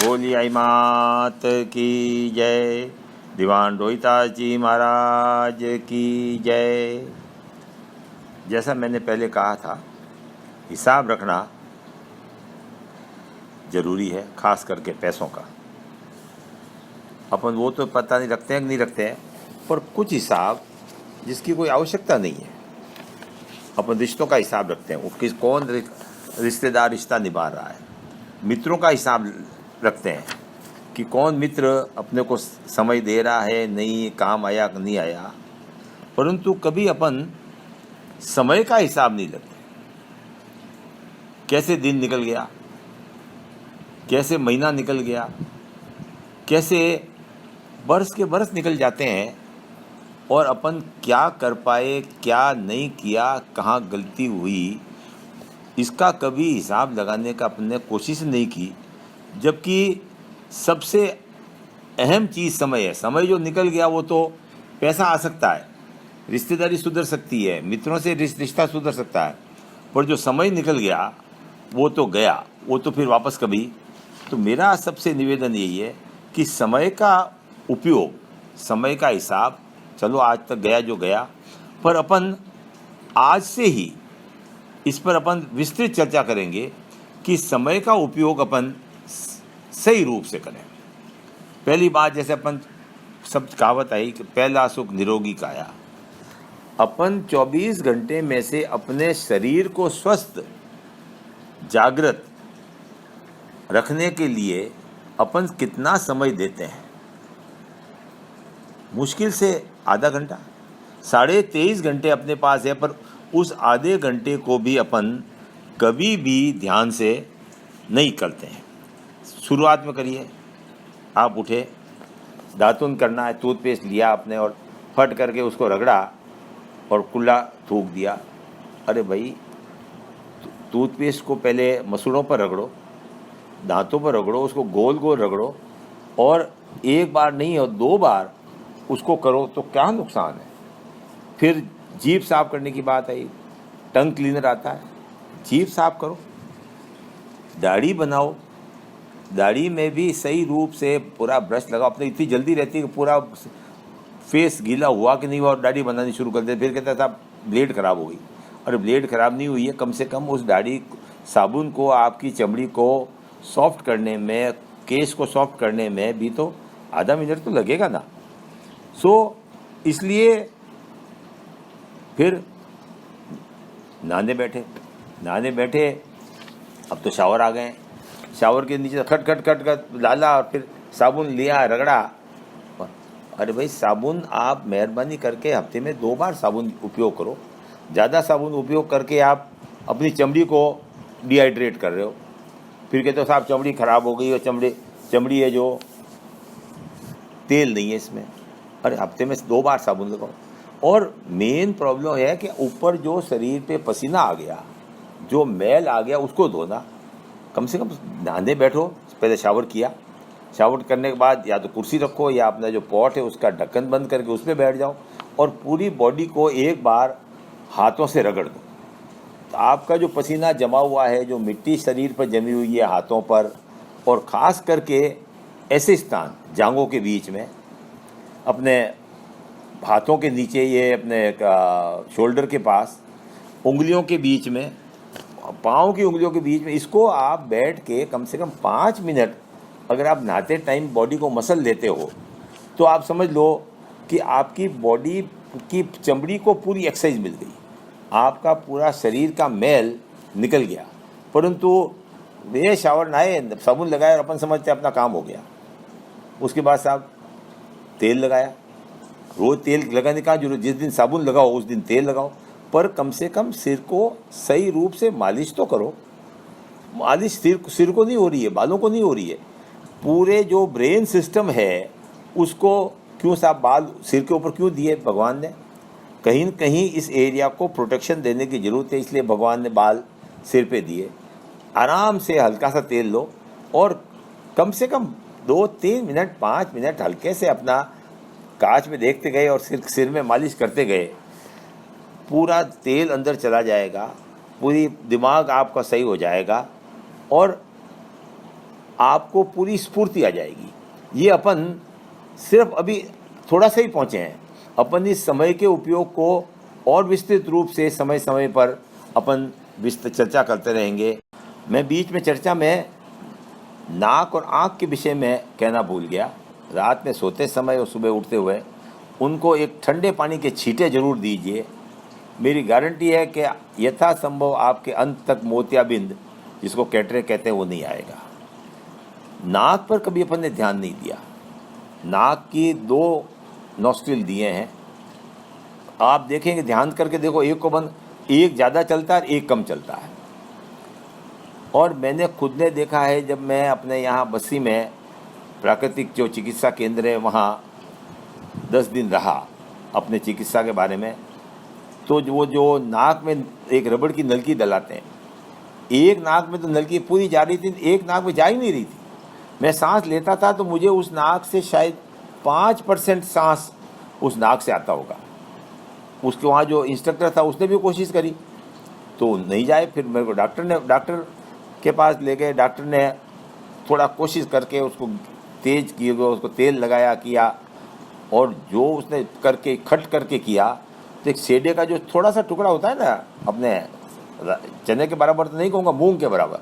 बोली आई मात की जय। दीवान रोहितास जी महाराज की जय। जैसा मैंने पहले कहा था, हिसाब रखना ज़रूरी है, खास करके पैसों का। अपन वो तो पता नहीं रखते हैं कि नहीं रखते हैं, पर कुछ हिसाब जिसकी कोई आवश्यकता नहीं है। अपन रिश्तों का हिसाब रखते हैं, वो कौन रिश्तेदार रिश्ता निभा रहा है। मित्रों का हिसाब रखते हैं कि कौन मित्र अपने को समय दे रहा है, नहीं काम आया कि नहीं आया। परंतु कभी अपन समय का हिसाब नहीं लेते। कैसे दिन निकल गया, कैसे महीना निकल गया, कैसे बरस के बरस निकल जाते हैं, और अपन क्या कर पाए, क्या नहीं किया, कहाँ गलती हुई, इसका कभी हिसाब लगाने का अपन ने कोशिश नहीं की। जबकि सबसे अहम चीज़ समय है। समय जो निकल गया वो तो पैसा आ सकता है, रिश्तेदारी सुधर सकती है, मित्रों से रिश्ता सुधर सकता है, पर जो समय निकल गया वो तो गया, वो तो फिर वापस कभी। तो मेरा सबसे निवेदन यही है कि समय का उपयोग, समय का हिसाब, चलो आज तक गया जो गया, पर अपन आज से ही इस पर अपन विस्तृत चर्चा करेंगे कि समय का उपयोग अपन सही रूप से करें। पहली बात, जैसे अपन सब कहावत आई कि पहला सुख निरोगी काया। अपन 24 घंटे में से अपने शरीर को स्वस्थ जागृत रखने के लिए अपन कितना समय देते हैं? मुश्किल से आधा घंटा। 23.5 घंटे अपने पास है, पर उस आधे घंटे को भी अपन कभी भी ध्यान से नहीं करते हैं। शुरुआत में करिए, आप उठे, दातुन करना है, टूथपेस्ट लिया आपने और फट करके उसको रगड़ा और कुल्ला थूक दिया। अरे भाई, टूथपेस्ट को पहले मसूड़ों पर रगड़ो, दांतों पर रगड़ो, उसको गोल गोल रगड़ो, और एक बार नहीं और 2 बार उसको करो तो क्या नुकसान है। फिर जीभ साफ करने की बात आई, टंग क्लीनर आता है, जीभ साफ करो। दाढ़ी बनाओ, दाढ़ी में भी सही रूप से पूरा ब्रश लगाओ। अपने इतनी जल्दी रहती है कि पूरा फेस गीला हुआ कि नहीं हुआ और दाढ़ी बनानी शुरू कर दे, फिर कहता था ब्लेड ख़राब हो गई। अरे ब्लेड ख़राब नहीं हुई है, कम से कम उस दाढ़ी साबुन को, आपकी चमड़ी को सॉफ्ट करने में, केस को सॉफ्ट करने में भी तो आधा मिनट तो लगेगा ना। इसलिए फिर नहाने बैठे, अब तो शावर आ गए, शावर के नीचे खट खट खट खट डाला और फिर साबुन लिया, रगड़ा। अरे भाई, साबुन आप मेहरबानी करके हफ्ते में 2 बार साबुन उपयोग करो। ज़्यादा साबुन उपयोग करके आप अपनी चमड़ी को डिहाइड्रेट कर रहे हो। फिर कहते हो साहब चमड़ी ख़राब हो गई, और चमड़ी है जो तेल नहीं है इसमें। अरे हफ्ते में 2 बार साबुन लगाओ। और मेन प्रॉब्लम है कि ऊपर जो शरीर पे पसीना आ गया, जो मैल आ गया, उसको धोना। कम से कम नहाने बैठो, पहले शावर किया, शावर करने के बाद या तो कुर्सी रखो या अपना जो पॉट है उसका ढक्कन बंद करके उस पर बैठ जाओ, और पूरी बॉडी को एक बार हाथों से रगड़ दो। तो आपका जो पसीना जमा हुआ है, जो मिट्टी शरीर पर जमी हुई है हाथों पर, और ख़ास करके ऐसे स्थान जांघों के बीच में, अपने हाथों के नीचे, ये अपने शोल्डर के पास, उंगलियों के बीच में, पाँव की उंगलियों के बीच में, इसको आप बैठ के कम से कम 5 मिनट अगर आप नहाते टाइम बॉडी को मसल लेते हो, तो आप समझ लो कि आपकी बॉडी की चमड़ी को पूरी एक्सरसाइज मिल गई, आपका पूरा शरीर का मैल निकल गया। परंतु ये शावर नहाए, साबुन लगाए और अपन समझते अपना काम हो गया। उसके बाद साहब तेल लगाया, रोज़ तेल लगाने का जरूरत, जिस दिन साबुन लगाओ उस दिन तेल लगाओ, पर कम से कम सिर को सही रूप से मालिश तो करो। मालिश सिर को नहीं हो रही है, बालों को नहीं हो रही है, पूरे जो ब्रेन सिस्टम है उसको क्यों साहब बाल सिर के ऊपर क्यों दिए भगवान ने? कहीं न कहीं इस एरिया को प्रोटेक्शन देने की ज़रूरत है, इसलिए भगवान ने बाल सिर पे दिए। आराम से हल्का सा तेल लो और कम से कम 2-3 मिनट, 5 मिनट हल्के से अपना कांच में देखते गए और सिर में मालिश करते गए। पूरा तेल अंदर चला जाएगा, पूरी दिमाग आपका सही हो जाएगा, और आपको पूरी स्फूर्ति आ जाएगी। ये अपन सिर्फ अभी थोड़ा सा ही पहुँचे हैं। अपन इस समय के उपयोग को और विस्तृत रूप से समय समय पर अपन चर्चा करते रहेंगे। मैं बीच में चर्चा में नाक और आँख के विषय में कहना भूल गया। रात में सोते समय और सुबह उठते हुए उनको एक ठंडे पानी के छींटे जरूर दीजिए। मेरी गारंटी है कि यथासंभव आपके अंत तक मोतियाबिंद, जिसको कैटरेक्ट कहते हैं, वो नहीं आएगा। नाक पर कभी अपन ने ध्यान नहीं दिया। नाक की 2 नॉस्ट्रिल दिए हैं। आप देखेंगे, ध्यान करके देखो, एक को बंद, एक ज़्यादा चलता है, एक कम चलता है। और मैंने खुद ने देखा है, जब मैं अपने यहाँ बस्सी में प्राकृतिक जो चिकित्सा केंद्र है वहाँ 10 दिन रहा अपने चिकित्सा के बारे में, तो वो जो नाक में एक रबड़ की नलकी डलाते हैं, एक नाक में तो नलकी पूरी जा रही थी, एक नाक में जा ही नहीं रही थी। मैं सांस लेता था तो मुझे उस नाक से शायद 5% सांस उस नाक से आता होगा। उसके वहाँ जो इंस्ट्रक्टर था उसने भी कोशिश करी तो नहीं जाए। फिर मेरे को डॉक्टर के पास ले गए। डॉक्टर ने थोड़ा कोशिश करके उसको तेज किए, उसको तेल लगाया किया, और जो उसने करके खट करके किया तो एक सेडे का जो थोड़ा सा टुकड़ा होता है ना, अपने चने के बराबर तो नहीं कहूँगा, मूंग के बराबर,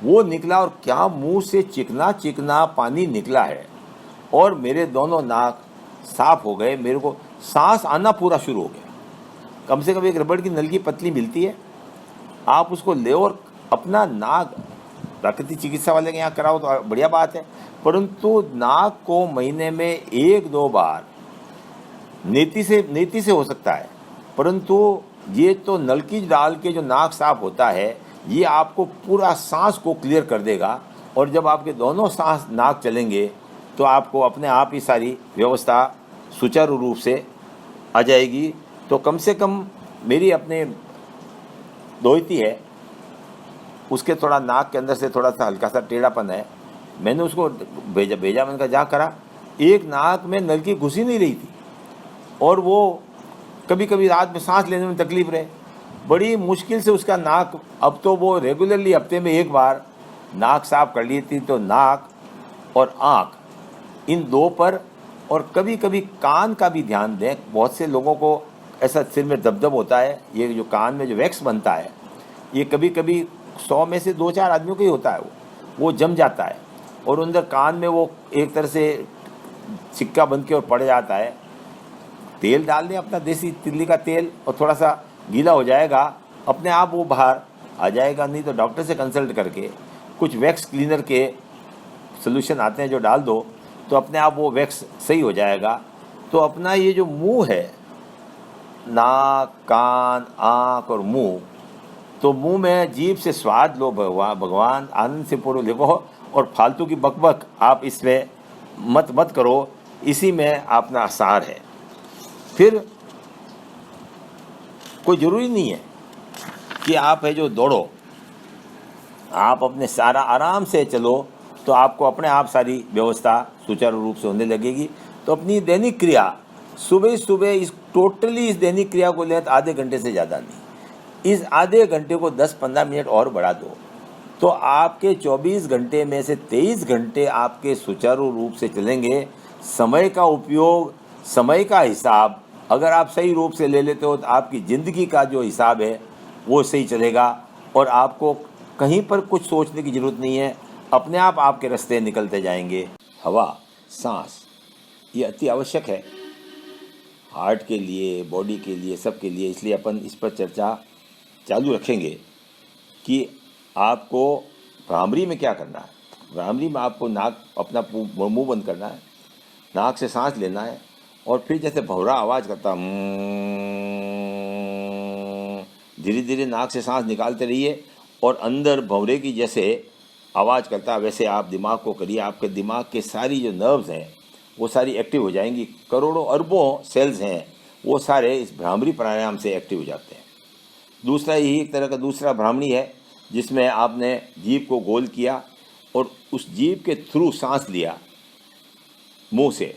वो निकला। और क्या मुंह से चिकना चिकना पानी निकला है, और मेरे दोनों नाक साफ हो गए। मेरे को सांस आना पूरा शुरू हो गया। कम से कम एक रबड़ की नलकी पतली मिलती है, आप उसको ले और अपना नाक, प्राकृतिक चिकित्सा वाले के यहाँ कराओ तो बढ़िया बात है, परंतु नाक को महीने में 1-2 बार नीति से हो सकता है, परंतु ये तो नलकी डाल के जो नाक साफ होता है, ये आपको पूरा सांस को क्लियर कर देगा। और जब आपके दोनों सांस नाक चलेंगे तो आपको अपने आप ही सारी व्यवस्था सुचारू रूप से आ जाएगी। तो कम से कम मेरी अपने दोहती है, उसके थोड़ा नाक के अंदर से थोड़ा सा हल्का सा टेढ़ापन है। मैंने उसको भेजा। मैंने कहा जा करा, एक नाक में नलकी घुस ही नहीं रही थी, और वो कभी कभी रात में सांस लेने में तकलीफ रहे, बड़ी मुश्किल से उसका नाक, अब तो वो रेगुलरली हफ्ते में 1 बार नाक साफ कर ली थी। तो नाक और आँख, इन 2 पर, और कभी कभी कान का भी ध्यान दें। बहुत से लोगों को ऐसा सिर में दबदब होता है, ये जो कान में जो वैक्स बनता है, ये कभी कभी 100 में से 2-4 आदमियों का ही होता है। वो जम जाता है और अंदर कान में वो एक तरह से सिक्का बन के और पड़ जाता है। तेल डाल दें अपना देसी तिल्ली का तेल, और थोड़ा सा गीला हो जाएगा, अपने आप वो बाहर आ जाएगा। नहीं तो डॉक्टर से कंसल्ट करके कुछ वैक्स क्लीनर के सोल्यूशन आते हैं, जो डाल दो तो अपने आप वो वैक्स सही हो जाएगा। तो अपना ये जो मुंह है, नाक, कान, आँख और मुंह, तो मुंह में जीभ से स्वाद लो भगवान, आनंद से पूर्ण लिखो, और फालतू की बकबक आप इसमें मत करो। इसी में अपना आसार है। फिर कोई ज़रूरी नहीं है कि आप है जो दौड़ो, आप अपने सारा आराम से चलो तो आपको अपने आप सारी व्यवस्था सुचारू रूप से होने लगेगी। तो अपनी दैनिक क्रिया सुबह इस दैनिक क्रिया को लें तो आधे घंटे से ज़्यादा नहीं, इस आधे घंटे को 10-15 मिनट और बढ़ा दो, तो आपके 24 घंटे में से 23 घंटे आपके सुचारू रूप से चलेंगे। समय का उपयोग, समय का हिसाब अगर आप सही रूप से ले लेते हो तो आपकी ज़िंदगी का जो हिसाब है वो सही चलेगा, और आपको कहीं पर कुछ सोचने की ज़रूरत नहीं है। अपने आप आपके रास्ते निकलते जाएंगे। हवा, सांस, ये अति आवश्यक है हार्ट के लिए, बॉडी के लिए, सब के लिए। इसलिए अपन इस पर चर्चा चालू रखेंगे कि आपको भ्रामरी में क्या करना है। भ्रामरी में आपको नाक, अपना मुंह बंद करना है, नाक से सांस लेना है, और फिर जैसे भौरा आवाज़ करता, धीरे धीरे नाक से सांस निकालते रहिए, और अंदर भौरे की जैसे आवाज़ करता है वैसे आप दिमाग को करिए। आपके दिमाग के सारी जो नर्व्स हैं वो सारी एक्टिव हो जाएंगी। करोड़ों अरबों सेल्स हैं, वो सारे इस भ्रामरी प्राणायाम से एक्टिव हो जाते हैं। दूसरा, यही एक तरह का दूसरा भ्रामरी है जिसमें आपने जीभ को गोल किया और उस जीभ के थ्रू सांस लिया मुंह से,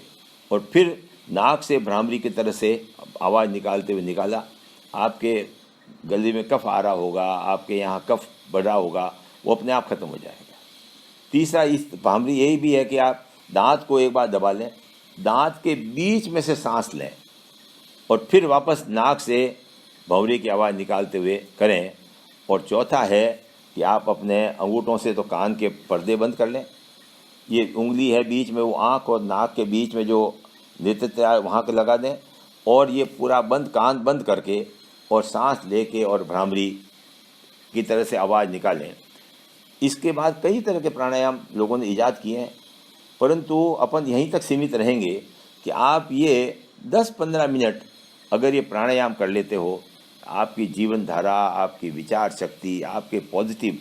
और फिर नाक से भ्रामरी की तरह से आवाज़ निकालते हुए निकाला। आपके गले में कफ आ रहा होगा, आपके यहाँ कफ बढ़ रहा होगा, वो अपने आप ख़त्म हो जाएगा। तीसरा इस भामरी यही भी है कि आप दांत को एक बार दबा लें, दांत के बीच में से सांस लें और फिर वापस नाक से भंवरे की आवाज़ निकालते हुए करें। और चौथा है कि आप अपने अंगूठों से तो कान के पर्दे बंद कर लें, ये उंगली है बीच में, वो आँख और नाक के बीच में जो नेतृत्व है वहाँ के लगा दें और ये पूरा बंद, कान बंद करके और सांस लेके और भ्रामरी की तरह से आवाज़ निकालें। इसके बाद कई तरह के प्राणायाम लोगों ने ईजाद किए हैं, परंतु अपन यहीं तक सीमित रहेंगे कि आप ये 10-15 मिनट अगर ये प्राणायाम कर लेते हो, आपकी जीवन धारा, आपकी विचार शक्ति, आपके पॉजिटिव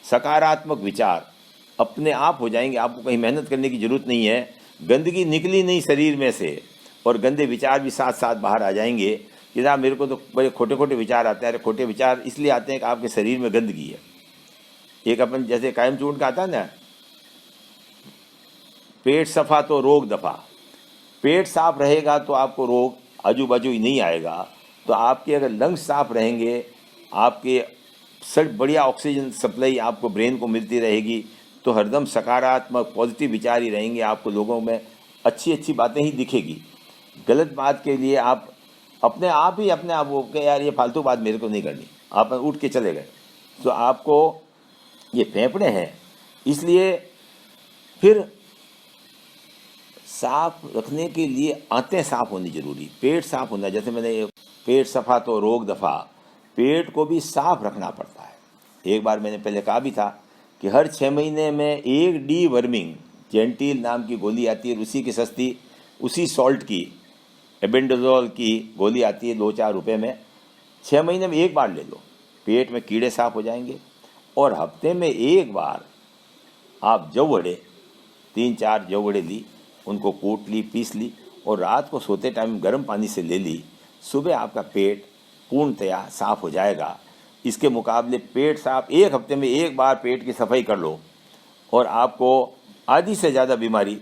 सकारात्मक विचार अपने आप हो जाएंगे। आपको कहीं मेहनत करने की ज़रूरत नहीं है, गंदगी निकली नहीं शरीर में से और गंदे विचार भी साथ साथ बाहर आ जाएंगे कि ना मेरे को तो बड़े खोटे खोटे विचार आते हैं। अरे खोटे विचार इसलिए आते हैं कि आपके शरीर में गंदगी है। एक अपन जैसे कायम चूर्ण का आता है ना, पेट सफा तो रोग दफा। पेट साफ रहेगा तो आपको रोग आजू बाजू ही नहीं आएगा। तो आपके अगर लंग्स साफ रहेंगे, आपके सब बढ़िया ऑक्सीजन सप्लाई आपको ब्रेन को मिलती रहेगी, तो हरदम सकारात्मक पॉजिटिव विचार ही रहेंगे। आपको लोगों में अच्छी अच्छी बातें ही दिखेगी। गलत बात के लिए आप अपने आप वो कि यार ये फालतू बात मेरे को नहीं करनी, आप उठ के चले गए। तो आपको ये फेफड़े हैं, इसलिए फिर साफ रखने के लिए आंतें साफ होनी जरूरी, पेट साफ होना। जैसे मैंने पेट सफा तो रोग दफा, पेट को भी साफ रखना पड़ता है। एक बार मैंने पहले कहा भी था कि हर 6 महीने में एक डी वर्मिंग जेंटिल नाम की गोली आती है, उसी की सस्ती, उसी सॉल्ट की एबेंडाजोल की गोली आती है 2-4 रुपये में। 6 महीने में एक बार ले लो, पेट में कीड़े साफ हो जाएंगे। और हफ्ते में एक बार आप जवड़े 3-4 जवड़े ली, उनको कूट ली, पीस ली और रात को सोते टाइम गर्म पानी से ले ली, सुबह आपका पेट पूर्णतया साफ हो जाएगा। इसके मुकाबले पेट साफ एक हफ्ते में एक बार पेट की सफाई कर लो और आपको आधी से ज़्यादा बीमारी।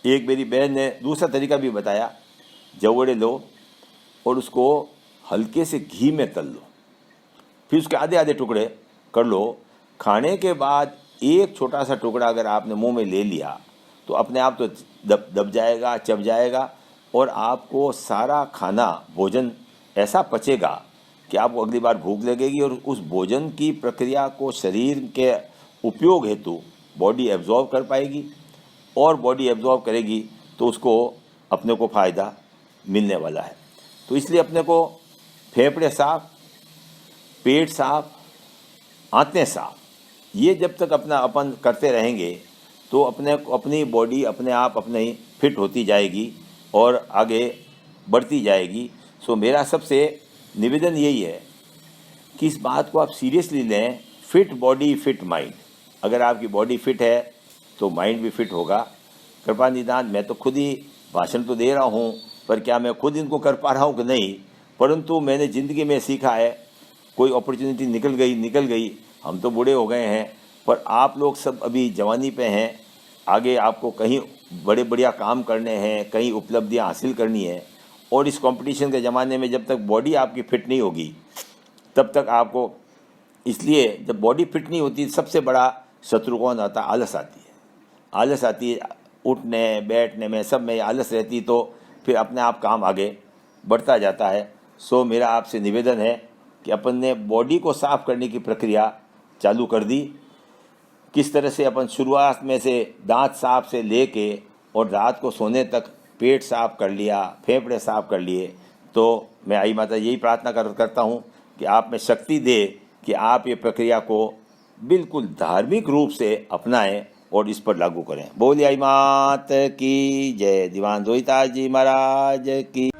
एक मेरी बहन ने दूसरा तरीका भी बताया, जवड़े लो और उसको हल्के से घी में तल लो, फिर उसके आधे आधे टुकड़े कर लो। खाने के बाद एक छोटा सा टुकड़ा अगर आपने मुंह में ले लिया तो अपने आप तो दब जाएगा, चब जाएगा और आपको सारा खाना भोजन ऐसा पचेगा कि आपको अगली बार भूख लगेगी और उस भोजन की प्रक्रिया को शरीर के उपयोग हेतु बॉडी एब्जॉर्ब कर पाएगी और बॉडी एब्जॉर्ब करेगी तो उसको अपने को फ़ायदा मिलने वाला है। तो इसलिए अपने को फेफड़े साफ, पेट साफ, आंतें साफ, ये जब तक अपन करते रहेंगे तो अपनी बॉडी अपने आप अपने ही फिट होती जाएगी और आगे बढ़ती जाएगी। सो मेरा सबसे निवेदन यही है कि इस बात को आप सीरियसली लें, फिट बॉडी फिट माइंड। अगर आपकी बॉडी फिट है तो माइंड भी फिट होगा। कृपा निदान मैं तो खुद ही भाषण तो दे रहा हूँ, पर क्या मैं खुद इनको कर पा रहा हूँ कि नहीं, परंतु मैंने ज़िंदगी में सीखा है, कोई अपॉर्चुनिटी निकल गई, हम तो बूढ़े हो गए हैं, पर आप लोग सब अभी जवानी पे हैं। आगे आपको कहीं बड़े बढ़िया काम करने हैं, कहीं उपलब्धियाँ हासिल करनी है और इस कंपटीशन के ज़माने में जब तक बॉडी आपकी फिट नहीं होगी तब तक आपको, इसलिए जब बॉडी फिट नहीं होती सबसे बड़ा शत्रु कौन आता? आलस आती है। उठने बैठने में सब में आलस रहती, तो फिर अपने आप काम आगे बढ़ता जाता है। सो मेरा आपसे निवेदन है कि अपन ने बॉडी को साफ़ करने की प्रक्रिया चालू कर दी। किस तरह से अपन शुरुआत में से दांत साफ से लेके और रात को सोने तक पेट साफ कर लिया, फेफड़े साफ कर लिए, तो मैं आई माता यही प्रार्थना करता हूँ कि आप में शक्ति दे कि आप ये प्रक्रिया को बिल्कुल धार्मिक रूप से अपनाएं और इस पर लागू करें। बोलिए आई माता की जय। दीवान जोईताज जी महाराज की।